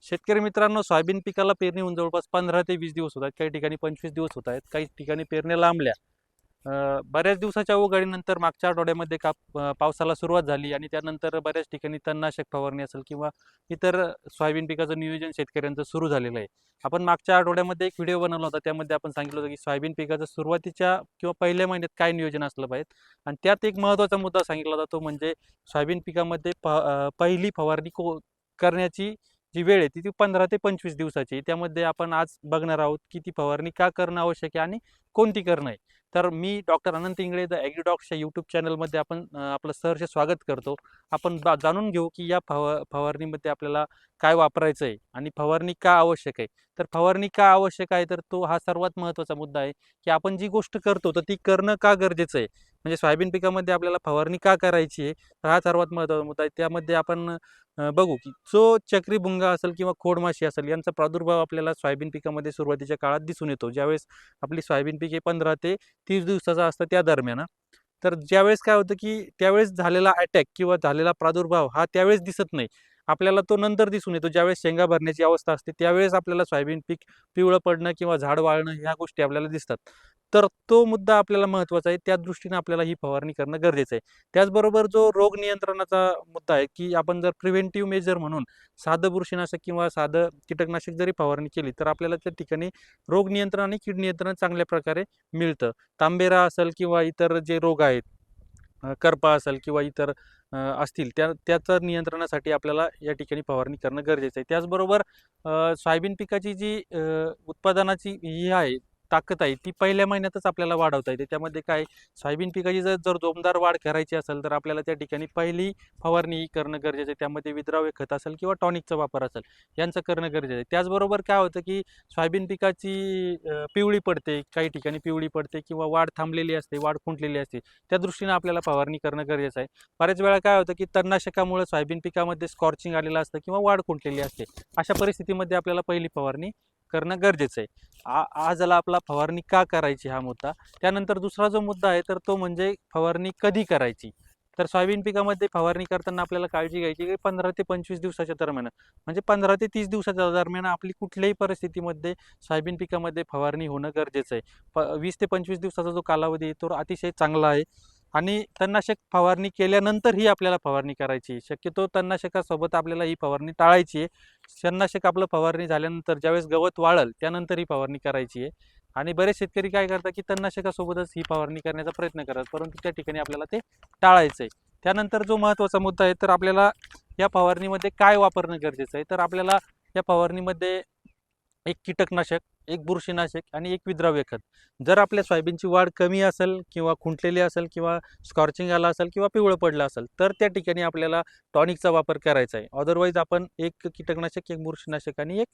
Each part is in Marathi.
शेतकरी मित्रांनो, सोयाबीन पिकाला पेरणी होऊन जवळपास 15 ते 20 दिवस होतात. काही ठिकाणी 25 दिवस होत आहेत. काही ठिकाणी पेरण्या लांबल्या. बऱ्याच दिवसाच्या उघाडीनंतर मागच्या आठवड्यामध्ये पावसाला सुरुवात झाली आणि त्यानंतर बऱ्याच ठिकाणी तणनाशक फवारणी असेल किंवा इतर सोयाबीन पिकाचं नियोजन शेतकऱ्यांचं सुरू झालेलं आहे. आपण मागच्या आठवड्यामध्ये एक व्हिडिओ बनवला होता. त्यामध्ये आपण सांगितलं होतं की सोयाबीन पिकाचं सुरुवातीच्या किंवा पहिल्या महिन्यात काय नियोजन असलं पाहिजे आणि त्यात एक महत्त्वाचा मुद्दा सांगितला होता, तो म्हणजे सोयाबीन पिकामध्ये पहिली फवारणी करण्याची जी वेळ आहे ती 15 ते 25 दिवसाची आहे. त्यामध्ये आपण आज बघणार आहोत की ती फवारणी का करणं आवश्यक आहे आणि कोणती करणं आहे. तर मी डॉक्टर अनंत इंगळे द ॲग्रीडॉक्सच्या यूट्यूब चॅनलमध्ये आपण आपलं सहर्ष स्वागत करतो. आपण जाणून घेऊ की या फवारणीमध्ये आपल्याला काय वापरायचं आहे आणि फवारणी का आवश्यक आहे. तर फवारणी का आवश्यक आहे, तर तो हा सर्वात महत्त्वाचा मुद्दा आहे की आपण जी गोष्ट करतो तर ती करणं का गरजेचं आहे. म्हणजे सोयाबीन पिकामध्ये आपल्याला फवारणी का करायची आहे, तर हा सर्वात महत्त्वाचा मुद्दा आहे. त्यामध्ये आपण बघू की जो चक्री भुंगा असेल किंवा खोडमाशी असेल यांचा प्रादुर्भाव आपल्याला सोयाबीन पिकामध्ये सुरुवातीच्या काळात दिसून येतो. ज्यावेळेस आपली सोयाबीन पीक हे 15 ते 30 दिवसाचा असतं त्या दरम्यान. तर ज्यावेळेस काय होतं की त्यावेळेस झालेला अटॅक किंवा झालेला प्रादुर्भाव हा त्यावेळेस दिसत नाही. आपल्याला तो नंतर दिसून येतो. ज्यावेळेस शेंगा भरण्याची अवस्था असते त्यावेळेस आपल्याला सोयाबीन पीक पिवळं पडणं किंवा झाड वाळणं ह्या गोष्टी आपल्याला दिसतात. तर तो मुद्दा आपल्याला महत्त्वाचा आहे. त्या दृष्टीने आपल्याला ही फवारणी करणं गरजेचं आहे. त्याचबरोबर जो रोग नियंत्रणाचा मुद्दा आहे की आपण जर प्रिव्हेंटिव्ह मेजर म्हणून साधं बुरशीनाशक किंवा साधं कीटकनाशक जरी फवारणी केली तर आपल्याला त्या ठिकाणी रोग नियंत्रण आणि कीड नियंत्रण चांगल्या प्रकारे मिळतं. तांबेरा असेल किंवा इतर जे रोग आहेत, करपा असेल किंवा इतर असतील त्याचं नियंत्रणासाठी आपल्याला या ठिकाणी फवारणी करणं गरजेचं आहे. त्याचबरोबर सोयाबीन पिकाची जी उत्पादनाची ही आहे ताकद आहे ती पहिल्या महिन्यातच आपल्याला वाढवता येते. त्यामध्ये काय, सोयाबीन पिकाची जर जोमदार वाढ करायची असेल तर आपल्याला त्या ठिकाणी पहिली फवारणी ही करणं गरजेचं आहे. त्यामध्ये विद्राव्य खत असेल किंवा टॉनिकचा वापर असेल यांचं करणं गरजेचं आहे. त्याचबरोबर काय होतं की सोयाबीन पिकाची पिवळी पडते, काही ठिकाणी पिवळी पडते किंवा वाढ थांबलेली असते, वाढ खुंटलेली असते. त्या दृष्टीने आपल्याला फवारणी करणं गरजेचं आहे. बऱ्याच वेळा काय होतं की तणनाशकामुळे सोयाबीन पिकामध्ये स्कॉर्चिंग आलेलं असतं किंवा वाढ खुंटलेली असते. अशा परिस्थितीमध्ये आपल्याला पहिली फवारणी करणं गरजेचं आहे. आज आला आपला फवारणी का करायची हा मुद्दा. त्यानंतर दुसरा जो मुद्दा आहे तर तो म्हणजे फवारणी कधी करायची. तर सोयाबीन पिकामध्ये फवारणी करताना आपल्याला काळजी घ्यायची की 15 ते 25 दिवसाच्या दरम्यान, म्हणजे 15 ते 30 दिवसाच्या दरम्यान आपली कुठल्याही परिस्थितीमध्ये सोयाबीन पिकामध्ये फवारणी होणं गरजेचं आहे. 20 ते 25 दिवसाचा जो कालावधी आहे तो अतिशय चांगला आहे. आणि तणनाशक फवारणी केल्यानंतरही आपल्याला फवारणी करायची आहे. शक्यतो तणनाशकासोबत आपल्याला ही फवारणी टाळायची आहे. तणनाशक आपलं फवारणी झाल्यानंतर ज्यावेळेस गवत वाळल त्यानंतर ही फवारणी करायची आहे. आणि बरेच शेतकरी काय करतात की तणनाशकासोबतच ही फवारणी करण्याचा प्रयत्न करतात, परंतु त्या ठिकाणी आपल्याला ते टाळायचं आहे. त्यानंतर जो महत्त्वाचा मुद्दा आहे, तर आपल्याला या फवारणीमध्ये काय वापरणं गरजेचं आहे. तर आपल्याला या फवारणीमध्ये एक कीटकनाशक, एक बुरशीनाशक आणि एक विद्राव्य खत. जर आपल्या सोयाबीनची वाढ कमी असेल किंवा खुंटलेली असेल किंवा स्कॉर्चिंग आला असेल किंवा पिवळं पडलं असेल तर त्या ठिकाणी आपल्याला टॉनिकचा वापर करायचा आहे. अदरवाईज आपण एक कीटकनाशक, एक बुरशीनाशक आणि एक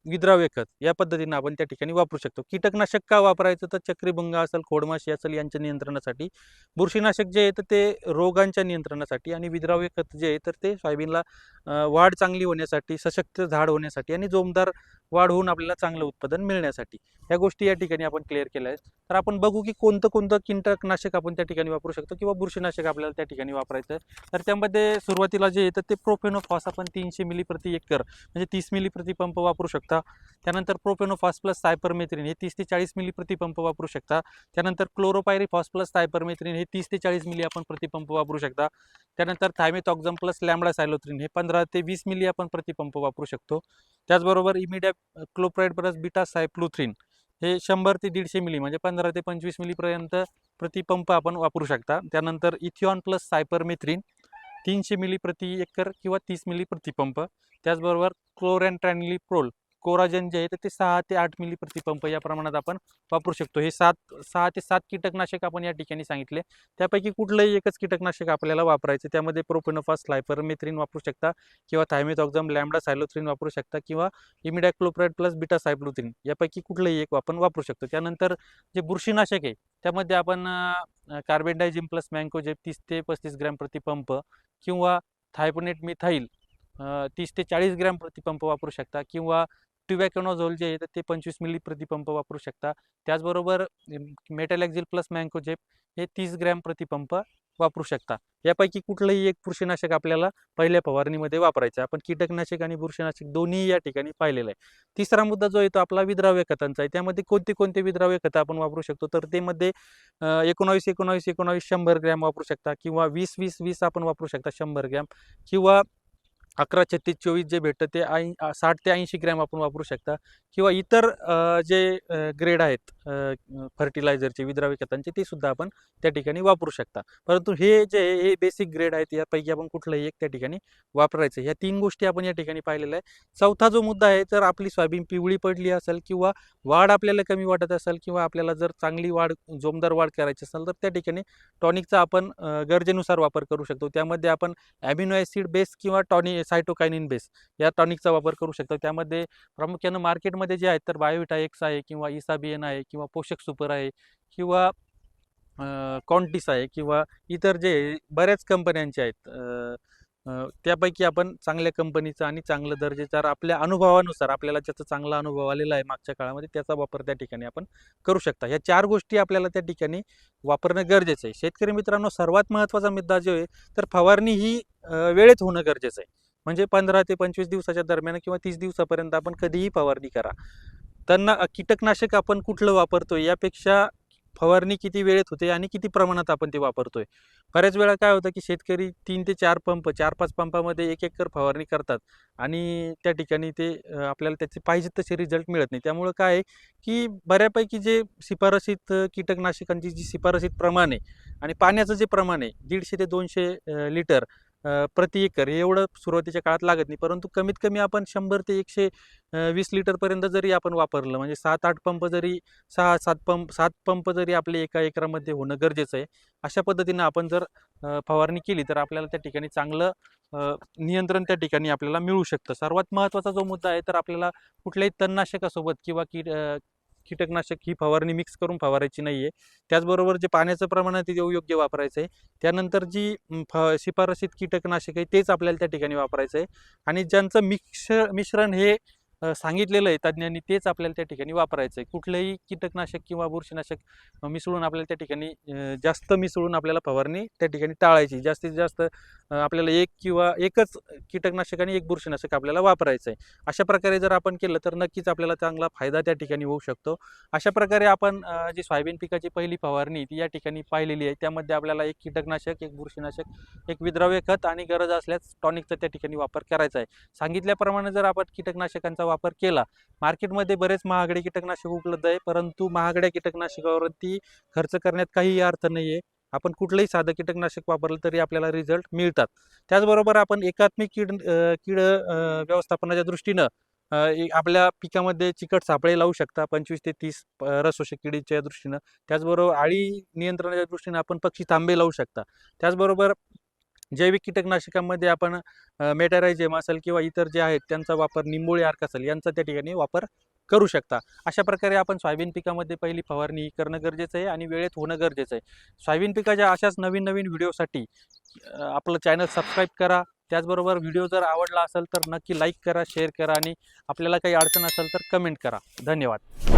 विद्राव्य खत या पद्धतीने आपण त्या ठिकाणी वापरू शकतो. कीटकनाशक का वापरायचं, तर चक्रीभुंगा असेल, खोडमाशी असेल यांच्या नियंत्रणासाठी. बुरशीनाशक जे आहे तर ते रोगांच्या नियंत्रणासाठी आणि विद्राव्य खत जे आहे तर ते सोयाबीनला वाढ चांगली होण्यासाठी, सशक्त झाड होण्यासाठी आणि जोमदार वाढ होऊन आपल्याला चांगलं उत्पादन मिळण्यासाठी. ह्या गोष्टी या ठिकाणी आपण क्लिअर केल्या आहेत. तर आपण बघू की कोणतं कोणतं कीटकनाशक आपण त्या ठिकाणी वापरू शकतो किंवा बुरशीनाशक आपल्याला त्या ठिकाणी वापरायचं आहे. तर त्यामध्ये सुरुवातीला जे येतं ते प्रोफेनोफॉस आपण 300 मिली प्रति एकर म्हणजे 30 मिली प्रति पंप वापरू शकता. त्यानंतर प्रोफेनोफॉस प्लस सायपरमेथ्रिन हे 30 ते 40 मिली प्रति पंप वापरू शकता. त्यानंतर क्लोरोपायरीफॉस प्लस सायपरमेथ्रिन हे 30 ते 40 मिली आपण प्रति पंप वापरू शकता. त्यानंतर थायमेथॉक्झम प्लस लॅम्बडा सायलोथ्रिन हे 15 ते 20 मिली आपण प्रति पंप वापरू शकतो. त्याचबरोबर इमिडॅ क्लोप्राइड प्लस बीटा सायक्लोथ्रिन हे 100 ते 150 मिली म्हणजे 15 ते 25 मिलीपर्यंत प्रतिपंप आपण वापरू शकता. त्यानंतर इथिऑन प्लस सायपरमेथ्रिन 300 मिली प्रति एकर किंवा 30 मिली प्रतिपंप. त्याचबरोबर क्लोरॅन्ट्रॅनिलिप्रोल कोराजेन जे आहे ते 6 ते 8 मिली प्रतिपंप या प्रमाणात आपण वापरू शकतो. हे 6 ते 7 कीटकनाशक आपण या ठिकाणी सांगितले. त्यापैकी कुठलंही एकच कीटकनाशक आपल्याला वापरायचं. त्यामध्ये प्रोफेनोफॉस सायपरमेथ्रिन वापरू शकता किंवा थायमेथॉक्झम लॅम्बडा सायलोथ्रिन वापरू शकता किंवा इमिडॅक्लोप्राइड प्लस बीटा सायक्लोथ्रिन यापैकी कुठलंही एक आपण वापरू शकतो. त्यानंतर जे बुरशीनाशक आहे त्यामध्ये आपण कार्बेंडायझिम प्लस मँकोजेब 30 ते 35 ग्रॅम प्रतिपंप किंवा थायपोनेट मिथाईल 30 ते 40 ग्रॅम प्रतिपंप वापरू शकता किंवा ट्युबॅकॅनोझोल जे आहे तर ते 25 मिली प्रतिपंप वापरू शकता. त्याचबरोबर मेटॅलॅक्झिल प्लस मँकोजेब हे 30 ग्रॅम प्रतिपंप वापरू शकता. यापैकी कुठलंही एक बुरशीनाशक आपल्याला पहिल्या फवारणीमध्ये वापरायचं आहे. आपण कीटकनाशक आणि बुरशीनाशक दोन्ही या ठिकाणी पाहिलेलं आहे. तिसरा मुद्दा जो आहे तो आपला विद्राव्य खतांचा आहे. त्यामध्ये कोणते कोणते विद्राव्य खतं आपण वापरू शकतो, तर ते मध्ये 19-19-19 100 ग्रॅम वापरू शकता, किंवा 20-20-20 आपण वापरू शकता 100 ग्रॅम, किंवा 11-36-24 जे भेटतं ते 60 ते 80 ग्रॅम आपण वापरू शकता, किंवा इतर जे ग्रेड आहेत फर्टिलायझरचे विद्राव्य खतांचे ते सुद्धा आपण त्या ठिकाणी वापरू शकता. परंतु हे बेसिक ग्रेड आहेत, यापैकी आपण कुठलंही एक त्या ठिकाणी वापरायचं. ह्या 3 गोष्टी आपण या ठिकाणी पाहिलेल्या आहे. चौथा जो मुद्दा आहे, तर आपली सोयाबीन पिवळी पडली असेल किंवा वाढ आपल्याला कमी वाटत असेल, किंवा आपल्याला जर चांगली वाढ जोमदार वाढ करायची असेल, तर त्या ठिकाणी टॉनिकचा आपण गरजेनुसार वापर करू शकतो. त्यामध्ये आपण ॲमिनो ॲसिड बेस किंवा सायटोकायनिन बेस या टॉनिकचा वापर करू शकतो. त्यामध्ये प्रामुख्यानं मार्केटमध्ये जे आहेत तर बायोविटा एक्स आहे, किंवा इसाबियन आहे, किंवा पोषक सुपर आहे, किंवा कॉन्टिस आहे, किंवा इतर जे बऱ्याच कंपन्यांचे आहेत. त्यापैकी आपण चांगल्या कंपनीचं आणि चांगलं दर्जेदार आपल्या अनुभवानुसार, आपल्याला ज्याचा चांगला अनुभव आलेला आहे मागच्या काळामध्ये, त्याचा वापर त्या ठिकाणी आपण करू शकता. ह्या 4 गोष्टी आपल्याला त्या ठिकाणी वापरणं गरजेचं आहे. शेतकरी मित्रांनो, सर्वात महत्त्वाचा मुद्दा जो आहे, तर फवारणी ही वेळेत होणं गरजेचं आहे. म्हणजे 15 ते 25 दिवसाच्या दरम्यान किंवा 30 दिवसापर्यंत आपण कधीही फवारणी करा. त्यांना कीटकनाशक आपण कुठलं वापरतोय यापेक्षा फवारणी किती वेळेत होते आणि किती प्रमाणात आपण ते वापरतोय. बऱ्याच वेळा काय होतं, की शेतकरी 3 ते 4 पंप, 4-5 पंपामध्ये 1 एकर फवारणी करतात आणि त्या ठिकाणी ते आपल्याला त्याचे पाहिजे तसे रिझल्ट मिळत नाही. त्यामुळं काय आहे, की बऱ्यापैकी जे शिफारसीत कीटकनाशकांची जी शिफारसीत प्रमाण आहे आणि पाण्याचं जे प्रमाण आहे 150 ते 200 लिटर प्रति एकर, हे एवढं सुरुवातीच्या काळात लागत नाही. परंतु कमीत कमी आपण 100 ते 120 लिटरपर्यंत जरी आपण वापरलं, म्हणजे 7-8 पंप जरी 7 पंप जरी आपले एका एकरामध्ये होणं गरजेचं आहे. अशा पद्धतीनं आपण जर फवारणी केली, तर आपल्याला त्या ठिकाणी चांगलं नियंत्रण त्या ठिकाणी आपल्याला मिळू शकतं. सर्वात महत्त्वाचा जो मुद्दा आहे, तर आपल्याला कुठल्याही तणनाशकासोबत किंवा कीटकनाशक ही फवारणी मिक्स करून फवारायची नाही आहे. त्याचबरोबर जे पाण्याचं प्रमाण आहे ते योग्य वापरायचं आहे. त्यानंतर जी शिफारसीत कीटकनाशक आहे तेच आपल्याला त्या ठिकाणी वापरायचं आहे, आणि ज्यांचं मिश्रण हे सांगितलेलं आहे तज्ज्ञांनी, तेच आपल्याला त्या ठिकाणी वापरायचं आहे. कुठलंही कीटकनाशक किंवा बुरशीनाशक मिसळून आपल्याला त्या ठिकाणी जास्त मिसळून आपल्याला फवारणी त्या ठिकाणी टाळायची. जास्तीत जास्त आपल्याला एक किंवा एकच कीटकनाशक आणि एक बुरशीनाशक आपल्याला वापरायचं आहे. अशा प्रकारे जर आपण केलं, तर नक्कीच आपल्याला चांगला फायदा त्या ठिकाणी होऊ शकतो. अशा प्रकारे आपण जी सोयाबीन पिकाची पहिली फवारणी ती या ठिकाणी पाहिलेली आहे. त्यामध्ये आपल्याला एक कीटकनाशक, एक बुरशीनाशक, एक विद्राव्य खत आणि गरज असल्यास टॉनिकचा त्या ठिकाणी वापर करायचा आहे. सांगितल्याप्रमाणे जर आपण कीटकनाशकांचा वापर केला, मार्केटमध्ये बरेच महागडे कीटकनाशक उपलब्ध आहे, परंतु महागड्या कीटकनाशकावरती खर्च करण्यात काहीही अर्थ नाही आहे. आपण कुठलंही साधं कीटकनाशक वापरलं तरी आपल्याला रिझल्ट मिळतात. त्याचबरोबर आपण एकात्मिक कीड व्यवस्थापनाच्या दृष्टीनं आपल्या पिकामध्ये चिकट सापळे लावू शकता 25 ते 30 रसशोषक किडीच्या दृष्टीनं. त्याचबरोबर आळी नियंत्रणाच्या दृष्टीनं आपण पक्षी थांबे लावू शकता. त्याचबरोबर जैविक कीटकनाशकांमध्ये आपण मेटारायझेम असेल किंवा इतर जे आहेत त्यांचा वापर, निंबोळी अर्क असेल यांचा त्या ठिकाणी वापर करू शकता. अशा प्रकारे आपण सोयाबीन पिकामध्ये पहिली फवारणी करणं गरजेचं आहे आणि वेळेत होणं गरजेचं आहे. सोयाबीन पिकाच्या अशाच नवीन नवीन व्हिडिओसाठी आपलं चॅनल सबस्क्राईब करा. त्याचबरोबर व्हिडिओ जर आवडला असेल तर नक्की लाईक करा, शेअर करा, आणि आपल्याला काही अडचण असेल तर कमेंट करा. धन्यवाद.